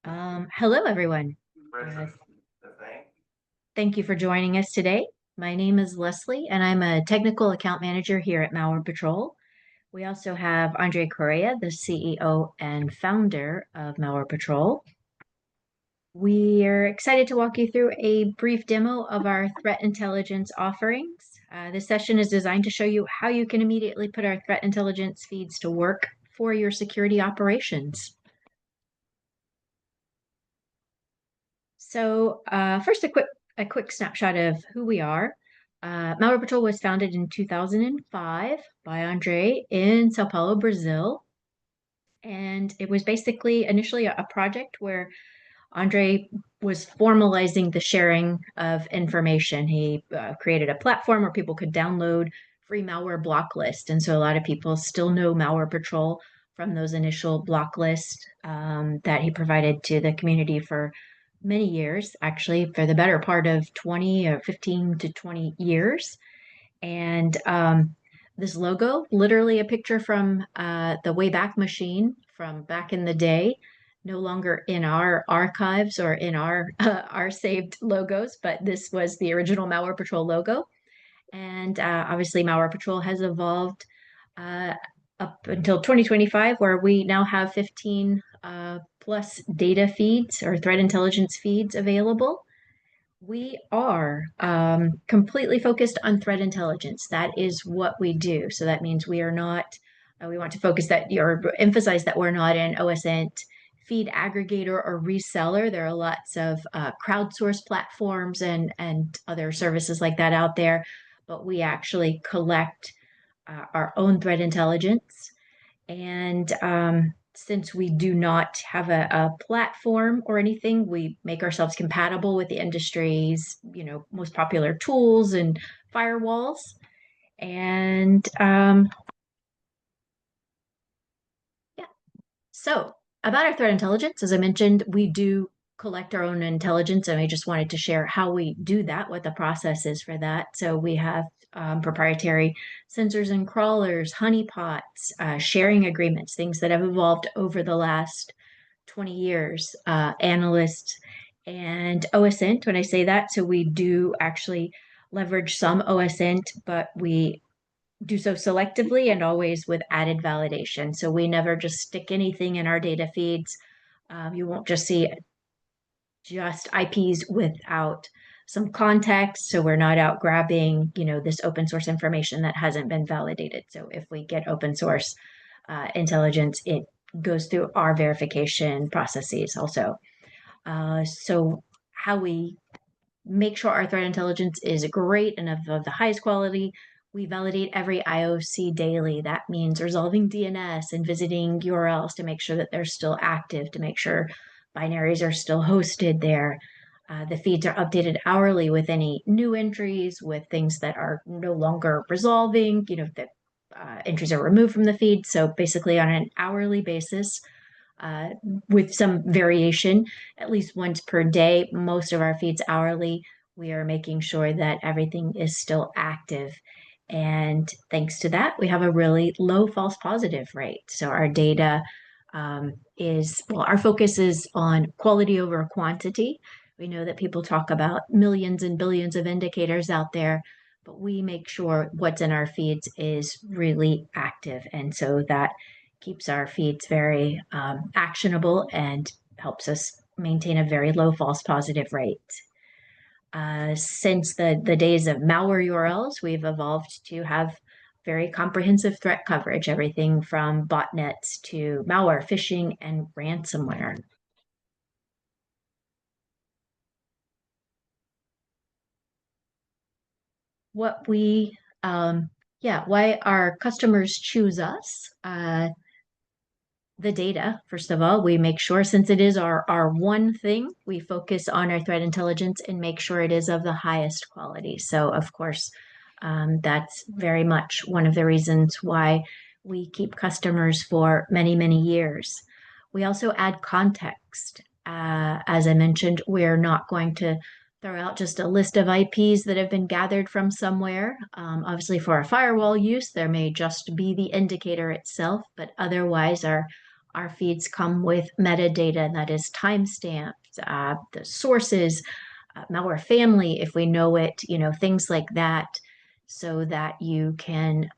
Hello, everyone. Uh, Thank you for joining us today. My name is Leslie, and I'm a technical account manager here at Malware Patrol. We also have Andre Correa, the CEO and founder of Malware Patrol. We are excited to walk you through a brief demo of our threat intelligence offerings. This session is designed to show you how you can immediately put our threat intelligence feeds to work for your security operations. So first, a quick snapshot of who we are. Malware Patrol was founded in 2005 by Andre in Sao Paulo, Brazil. And it was basically initially a project where Andre was formalizing the sharing of information. He created a platform where people could download free malware block list. And so a lot of people still know Malware Patrol from those initial block lists that he provided to the community for many years, actually, for the better part of 20 or 15 to 20 years. And this logo, literally a picture from the Wayback Machine from back in the day, no longer in our archives or in our saved logos, but this was the original Malware Patrol logo. And obviously, Malware Patrol has evolved uh, up until 2025, where we now have 15 plus data feeds or threat intelligence feeds available. We are completely focused on threat intelligence. That is what we do. So that means we are not, we want to focus that or emphasize that we're not an OSINT feed aggregator or reseller. There are lots of crowdsourced platforms and other services like that out there, but we actually collect our own threat intelligence. And since we do not have a platform or anything, we make ourselves compatible with the industry's, most popular tools and firewalls. And yeah, so about our threat intelligence, as I mentioned, we do collect our own intelligence, and I just wanted to share how we do that, what the process is for that. So we have proprietary sensors and crawlers, honeypots, sharing agreements, things that have evolved over the last 20 years, analysts, and OSINT. When I say that, so we do actually leverage some OSINT, but we do so selectively and always with added validation. So we never just stick anything in our data feeds. You won't just see just IPs without some context. So we're not out grabbing, this open source information that hasn't been validated. So if we get open source intelligence, it goes through our verification processes also. So how we make sure our threat intelligence is great and of the highest quality. We validate every IOC daily. That means resolving DNS and visiting URLs to make sure that they're still active, to make sure binaries are still hosted there. The feeds are updated hourly with any new entries, with things that are no longer resolving, that entries are removed from the feed. So basically, on an hourly basis, uh, with some variation, at least once per day, most of our feeds hourly, we are making sure that everything is still active. And thanks to that, we have a really low false positive rate. So our data well, our focus is on quality over quantity. We know that people talk about millions and billions of indicators out there, but we make sure what's in our feeds is really active. And so that keeps our feeds very actionable and helps us maintain a very low false positive rate. Since the days of malware URLs, we've evolved to have very comprehensive threat coverage, everything from botnets to malware, phishing, and ransomware. What we, why our customers choose us. The data, first of all, we make sure, since it is our one thing, we focus on our threat intelligence and make sure it is of the highest quality. So, of course, that's very much one of the reasons why we keep customers for many, many years. We also add context. As I mentioned, we're not going to throw out just a list of IPs that have been gathered from somewhere. Obviously, for our firewall use, there may just be the indicator itself, but otherwise, our Our feeds come with metadata that is timestamped, the sources, malware family, if we know it, things like that, so that you can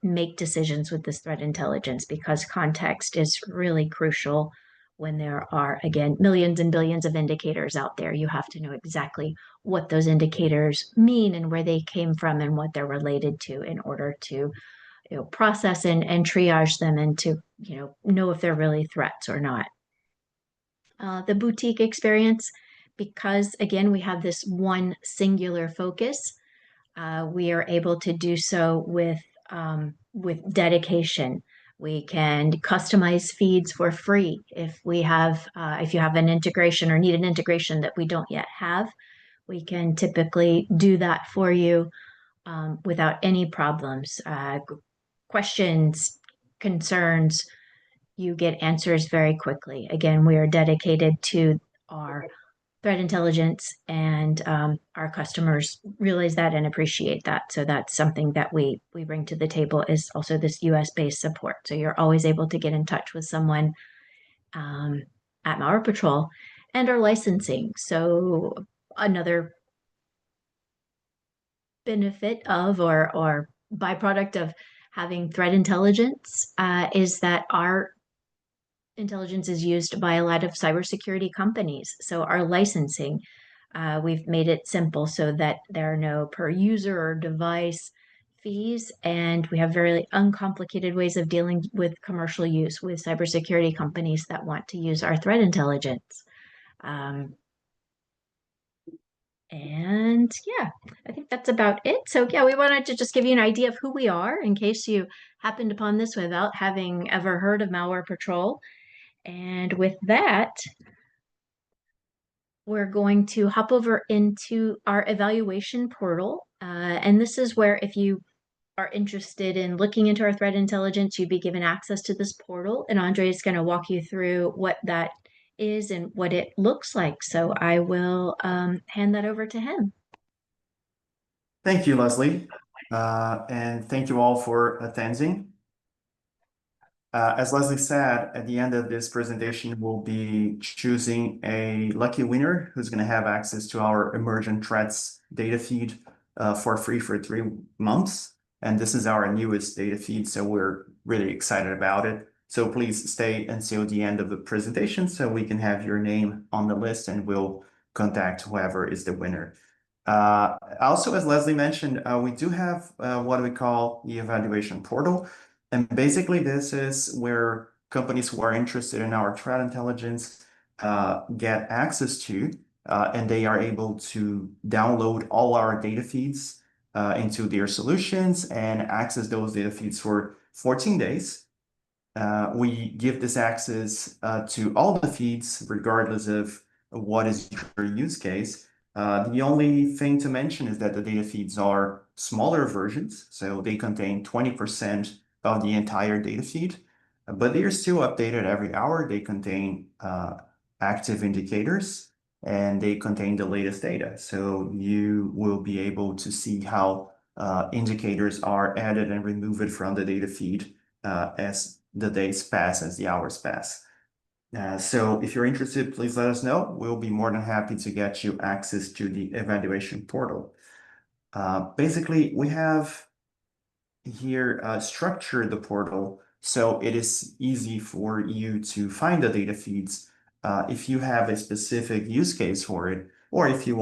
make decisions with this threat intelligence because context is really crucial when there are, again, millions and billions of indicators out there. You have to know exactly what those indicators mean and where they came from and what they're related to in order to process and triage them and to know if they're really threats or not. The boutique experience, because again, we have this one singular focus, we are able to do so with dedication. We can customize feeds for free if you have an integration or need an integration that we don't yet have. We can typically do that for you without any problems. Questions, concerns, you get answers very quickly. Again, we are dedicated to our threat intelligence, and our customers realize that and appreciate that. So that's something that we bring to the table is also this US based support. So you're always able to get in touch with someone um, at Malware Patrol and our licensing. So another benefit of or byproduct of having threat intelligence is that our intelligence is used by a lot of cybersecurity companies. So our licensing, we've made it simple so that there are no per user or device fees, and we have very uncomplicated ways of dealing with commercial use with cybersecurity companies that want to use our threat intelligence. Um, and yeah, I think that's about it. So yeah, we wanted to just give you an idea of who we are in case you happened upon this without having ever heard of Malware Patrol. And with that, we're going to hop over into our evaluation portal. And this is where if you are interested in looking into our threat intelligence, you'd be given access to this portal. And Andre is going to walk you through what that is and what it looks like. So I will hand that over to him. Thank you, Leslie. And thank you all for attending. As Leslie said, at the end of this presentation, we'll be choosing a lucky winner who's going to have access to our emergent threats data feed for free for 3 months. And this is our newest data feed, so we're really excited about it. So please stay until the end of the presentation so we can have your name on the list and we'll contact whoever is the winner. Also, as Leslie mentioned, we do have what we call the evaluation portal. And basically, this is where companies who are interested in our threat intelligence get access to, and they are able to download all our data feeds into their solutions and access those data feeds for 14 days. We give this access to all the feeds, regardless of what is your use case. The only thing to mention is that the data feeds are smaller versions, so they contain 20% of the entire data feed, but they are still updated every hour. They contain active indicators and they contain the latest data. So you will be able to see how indicators are added and removed from the data feed as the days pass, as the hours pass. So if you're interested, please let us know. We'll be more than happy to get you access to the evaluation portal. Basically, we have here structured the portal so it is easy for you to find the data feeds if you have a specific use case for it, or if you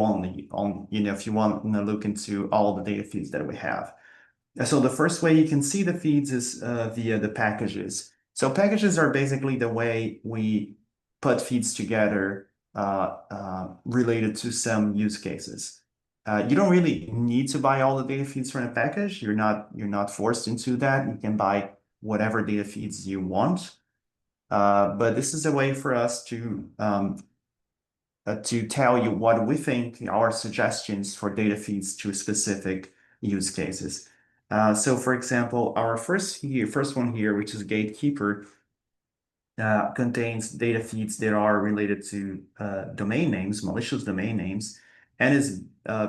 if you want to look into all the data feeds that we have. So the first way you can see the feeds is via the packages. So packages are basically the way we put feeds together related to some use cases. You don't really need to buy all the data feeds from a package. You're not forced into that. You can buy whatever data feeds you want. But this is a way for us to tell you what we think are suggestions for data feeds to specific use cases. So for example, our first one here, which is Gatekeeper, contains data feeds that are related to domain names, malicious domain names, and is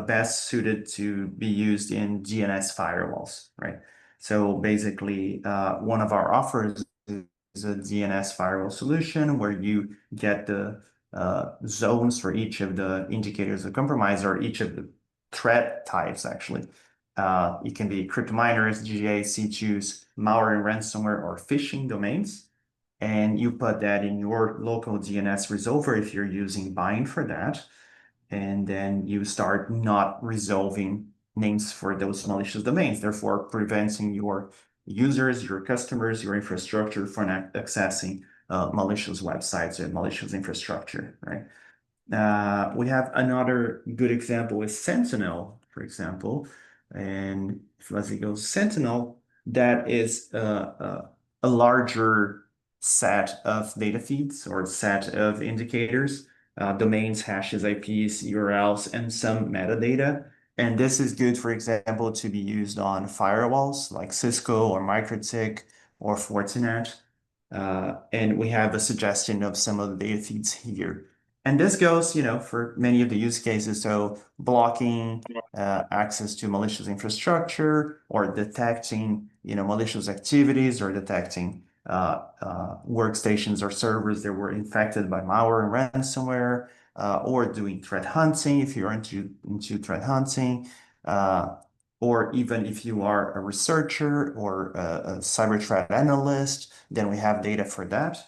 best suited to be used in DNS firewalls, right? So basically, one of our offers is a DNS firewall solution where you get the zones for each of the indicators of compromise or each of the threat types, actually. It can be crypto miners, GA, C2s, malware and ransomware, or phishing domains. And you put that in your local DNS resolver if you're using bind for that. And then you start not resolving names for those malicious domains, therefore preventing your users, your customers, your infrastructure from accessing malicious websites and malicious infrastructure, right? We have another good example with Sentinel, for example. And if let's go Sentinel, that is a larger set of data feeds or set of indicators, domains, hashes, IPs, URLs, and some metadata. And this is good, for example, to be used on firewalls like Cisco or MikroTik or Fortinet. And we have a suggestion of some of the data feeds here. And this goes, for many of the use cases. So blocking access to malicious infrastructure or detecting, malicious activities or detecting workstations or servers that were infected by malware and ransomware, or doing threat hunting if you're into threat hunting, or even if you are a researcher or a cyber threat analyst, then we have data for that,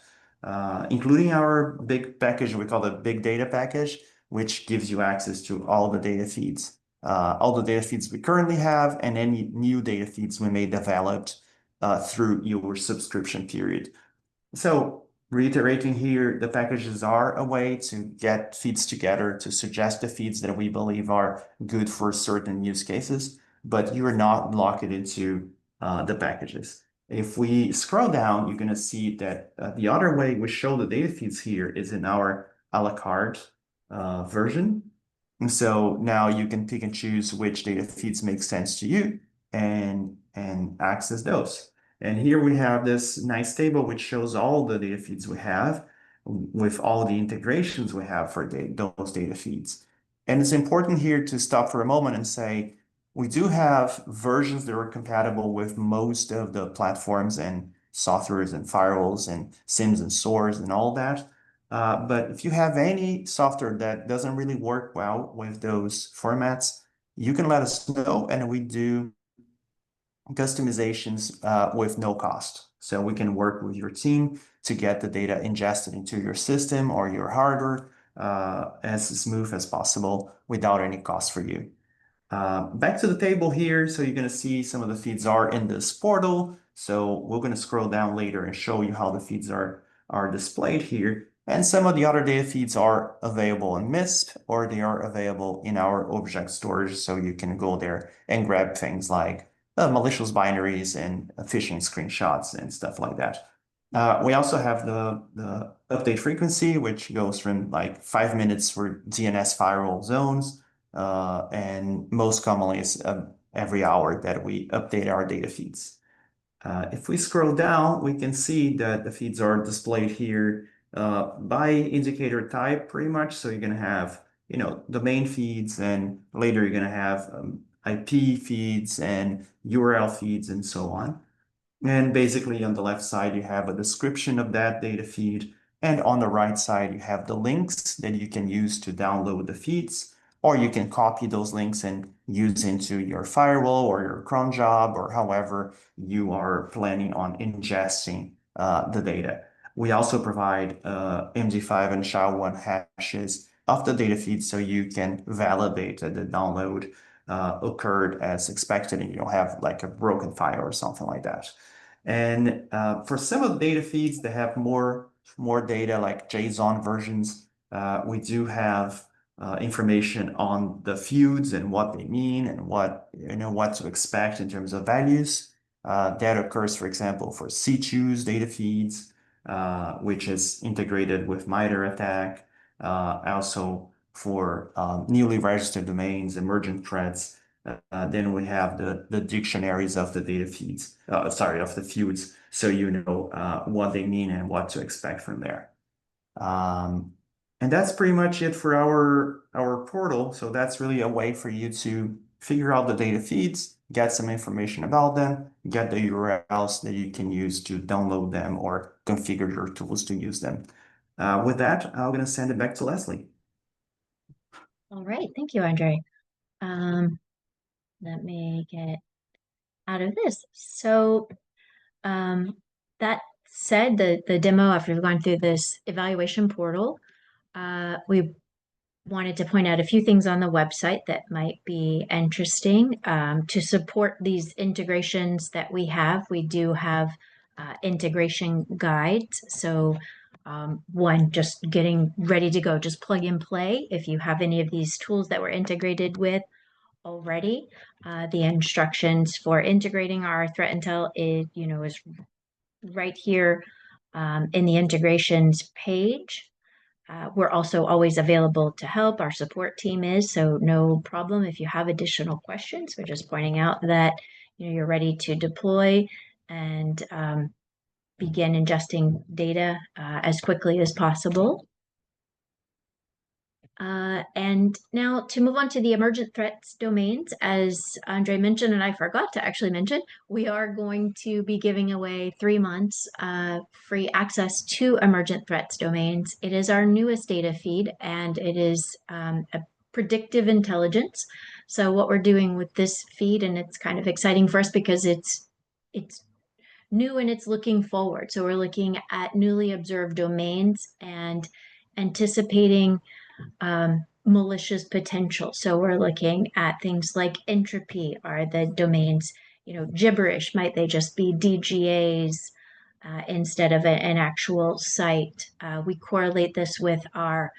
including our big package we call the big data package, which gives you access to all the data feeds. All the data feeds we currently have and any new data feeds we may develop through your subscription period. So reiterating here, the packages are a way to get feeds together to suggest the feeds that we believe are good for certain use cases, but you're not locked into the packages. If we scroll down, you're going to see that the other way we show the data feeds here is in our a la carte version. And so now you can pick and choose which data feeds make sense to you and access those. And here we have this nice table which shows all the data feeds we have with all the integrations we have for those data feeds. And it's important here to stop for a moment and say, we do have versions that are compatible with most of the platforms and softwares and firewalls and SIMs and SOARs and all that. But if you have any software that doesn't really work well with those formats, you can let us know and we do customizations with no cost. So we can work with your team to get the data ingested into your system or your hardware as smooth as possible without any cost for you. Back to the table here. So you're going to see some of the feeds are in this portal. So we're going to scroll down later and show you how the feeds are displayed here. And some of the other data feeds are available in MISP or they are available in our object storage. So you can go there and grab things like malicious binaries and phishing screenshots and stuff like that. We also have the update frequency, which goes from like 5 minutes for DNS firewall zones. And most commonly is every hour that we update our data feeds. If we scroll down, we can see that the feeds are displayed here by indicator type pretty much. So you're going to have, domain feeds, and later you're going to have IP feeds and URL feeds and so on. And basically on the left side, you have a description of that data feed. And on the right side, you have the links that you can use to download the feeds, or you can copy those links and use into your firewall or your cron job or however you are planning on ingesting the data. We also provide MD5 and SHA-1 hashes of the data feed so you can validate that the download occurred as expected and you don't have like a broken file or something like that. And for some of the data feeds that have more data like JSON versions, we do have information on the feuds and what they mean and what to expect in terms of values. That occurs, for example, for C2s data feeds, which is integrated with MITRE ATT&CK. Also for newly registered domains, emergent threats. Then we have the dictionaries of the data feeds, of the feuds, so you know what they mean and what to expect from there. And that's pretty much it for our portal. So that's really a way for you to figure out the data feeds get some information about them, get the URLs that you can use to download them or configure your tools to use them. With that, I'm going to send it back to Leslie. All right, thank you, Andre. Um, Let me get out of this. So, um, that said, the demo after we've gone through this evaluation portal, we wanted to point out a few things on the website that might be interesting to support these integrations that we have. We do have integration guides. So, one, just getting ready to go, just plug and play. If you have any of these tools that we're integrated with already, the instructions for integrating our threat intel is right here in the integrations page. We're also always available to help. Our support team is, so no problem if you have additional questions. We're just pointing out that you're ready to deploy and begin ingesting data as quickly as possible. And now to move on to the emergent threats domains, as Andre mentioned, and I forgot to actually mention, we are going to be giving away 3 months free access to emergent threats domains. It is our newest data feed, and it is a predictive intelligence. So what we're doing with this feed, and it's kind of exciting for us because it's new and it's looking forward. So we're looking at newly observed domains and anticipating malicious potential. So we're looking at things like entropy. Are the domains, gibberish? Might they just be DGAs instead of an actual site? We correlate this with our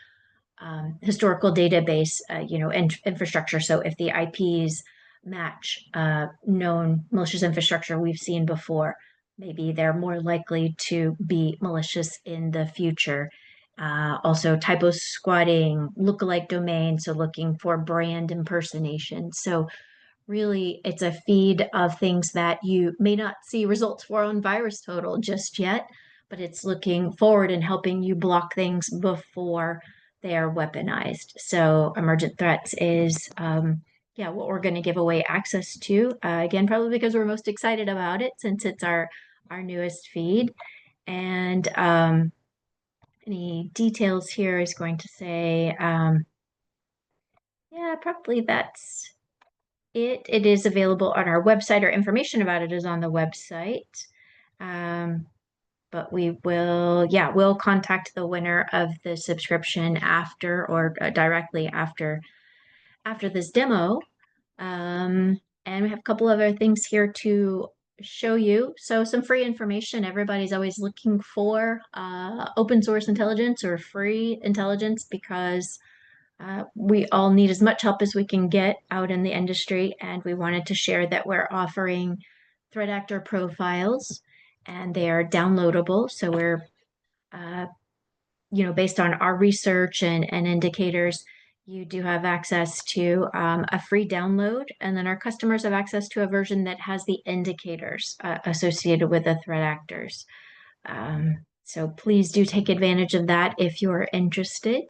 historical database, infrastructure. So if the IPs match known malicious infrastructure we've seen before, maybe they're more likely to be malicious in the future. Also, typo squatting, lookalike domains, so looking for brand impersonation. So really, it's a feed of things that you may not see results for on Virus Total just yet, but it's looking forward and helping you block things before they are weaponized. So emergent threats is, yeah, what we're going to give away access to. Again, probably because we're most excited about it since it's our newest feed. And any details here is going to say, yeah, probably that's it. It is available on our website, or information about it is on the website. But we'll contact the winner of the subscription after, or directly after this demo. And we have a couple other things here to show you. So some free information. Everybody's always looking for open source intelligence or free intelligence because we all need as much help as we can get out in the industry, and we wanted to share that we're offering threat actor profiles, and they are downloadable. So we're, uh, based on our research and indicators, you do have access to a free download, and then our customers have access to a version that has the indicators associated with the threat actors. So please do take advantage of that if you're interested.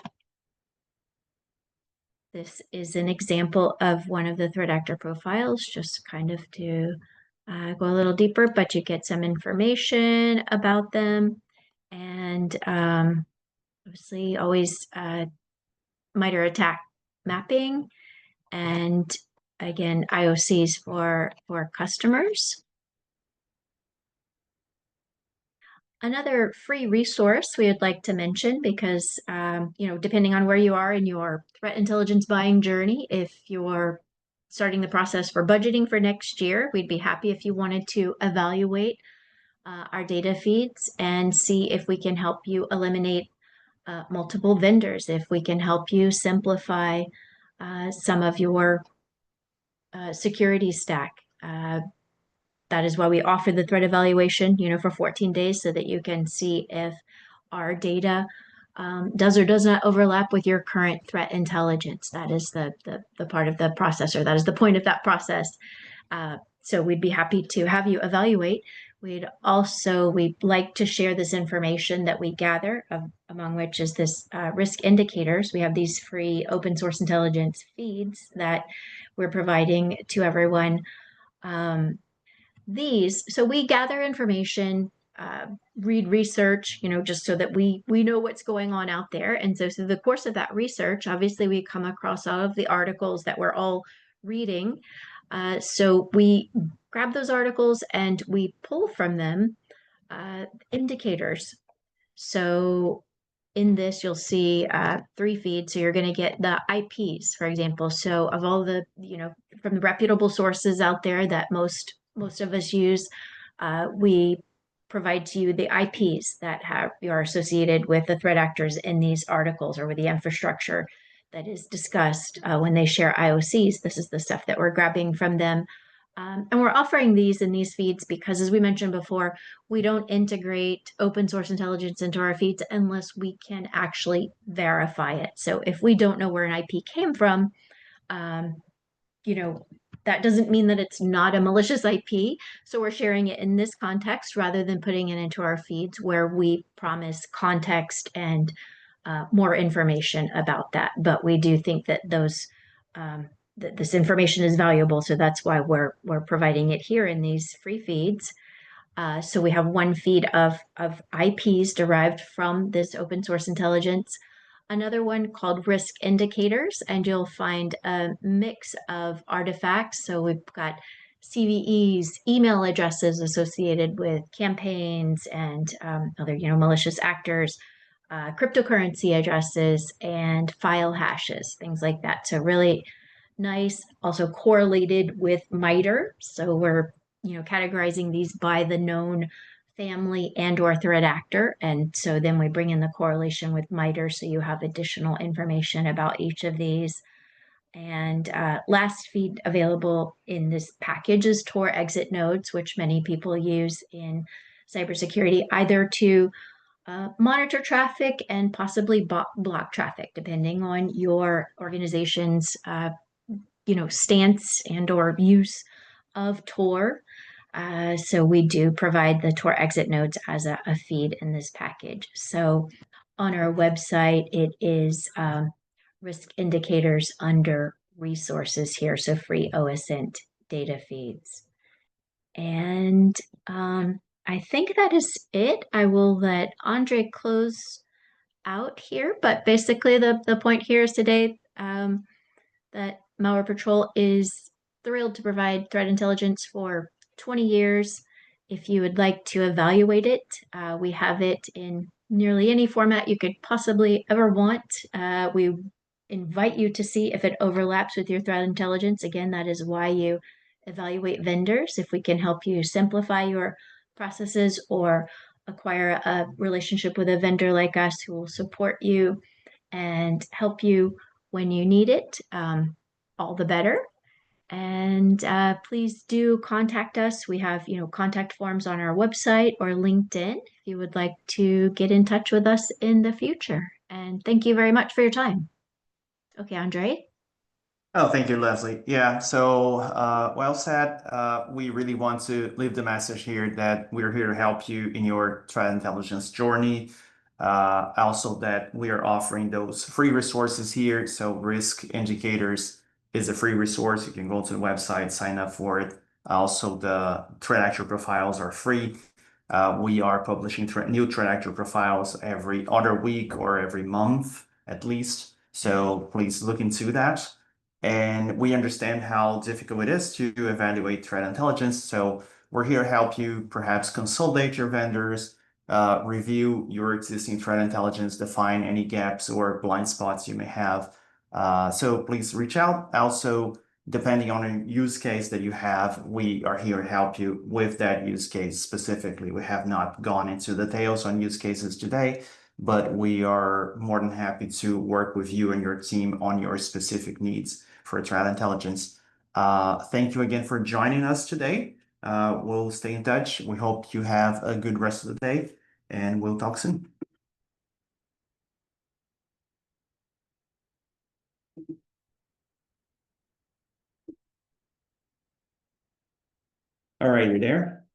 This is an example of one of the threat actor profiles, just kind of to go a little deeper, but you get some information about them. And obviously, always MITRE ATT&CK mapping, and again, IOCs for customers. Another free resource we would like to mention, because depending on where you are in your threat intelligence buying journey, if you're starting the process for budgeting for next year, we'd be happy if you wanted to evaluate our data feeds and see if we can help you eliminate multiple vendors, if we can help you simplify some of your security stack. That is why we offer the threat evaluation, for 14 days, so that you can see if our data does or does not overlap with your current threat intelligence. That is the part of the process, or that is the point of that process. So we'd be happy to have you evaluate. We'd like to share this information that we gather, among which is this risk indicators. We have these free open source intelligence feeds that we're providing to everyone Um, so we gather information, uh, read research, just so that we know what's going on out there. And so through the course of that research, obviously we come across all of the articles that we're all reading. So we grab those articles and we pull from them indicators. So in this, you'll see three feeds. So you're going to get the IPs, for example. So of all the, from the reputable sources out there that most of us use, we provide to you the IPs that are associated with the threat actors in these articles or with the infrastructure that is discussed when they share IOCs. This is the stuff that we're grabbing from them. And we're offering these in these feeds because, as we mentioned before, we don't integrate open source intelligence into our feeds unless we can actually verify it. So if we don't know where an IP came from, um, you know, that doesn't mean that it's not a malicious IP. So we're sharing it in this context rather than putting it into our feeds where we promise context and more information about that. But we do think that that this information is valuable, so that's why we're providing it here in these free feeds. So we have one feed of IPs derived from this open source intelligence, another one called risk indicators, and you'll find a mix of artifacts. So we've got CVEs, email addresses associated with campaigns and other, malicious actors, cryptocurrency addresses, and file hashes, things like that. So really nice, also correlated with MITRE. So we're, categorizing these by the known family and or threat actor. And so then we bring in the correlation with MITRE so you have additional information about each of these. And last feed available in this package is Tor exit nodes, which many people use in cybersecurity, either to monitor traffic and possibly block traffic, depending on your organization's stance and or use of Tor. So we do provide the Tor exit nodes as a feed in this package. So on our website, it is risk indicators under resources here. So free OSINT data feeds. And I think that is it. I will let Andre close out here, but basically the point here is today that Malware Patrol is thrilled to provide threat intelligence for 20 years. If you would like to evaluate it, we have it in nearly any format you could possibly ever want. We invite you to see if it overlaps with your threat intelligence. Again, that is why you evaluate vendors. If we can help you simplify your processes or acquire a relationship with a vendor like us who will support you and help you when you need it, all the better. And please do contact us. We have, contact forms on our website or LinkedIn if you would like to get in touch with us in the future. And thank you very much for your time. Okay, Andre. Oh, thank you, Leslie. Yeah, so well said. We really want to leave the message here that we're here to help you in your threat intelligence journey. Also, that we are offering those free resources here. So, Risk Indicators is a free resource. You can go to the website, sign up for it. Also, the threat actor profiles are free. We are publishing new threat actor profiles every other week or every month at least. So, please look into that. And we understand how difficult it is to evaluate threat intelligence. So we're here to help you perhaps consolidate your vendors, review your existing threat intelligence, define any gaps or blind spots you may have. So please reach out. Also, depending on a use case that you have, we are here to help you with that use case specifically. We have not gone into details on use cases today, but we are more than happy to work with you and your team on your specific needs for threat intelligence. Thank you again for joining us today. We'll stay in touch. We hope you have a good rest of the day, and we'll talk soon. All right, you there?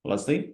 Leslie?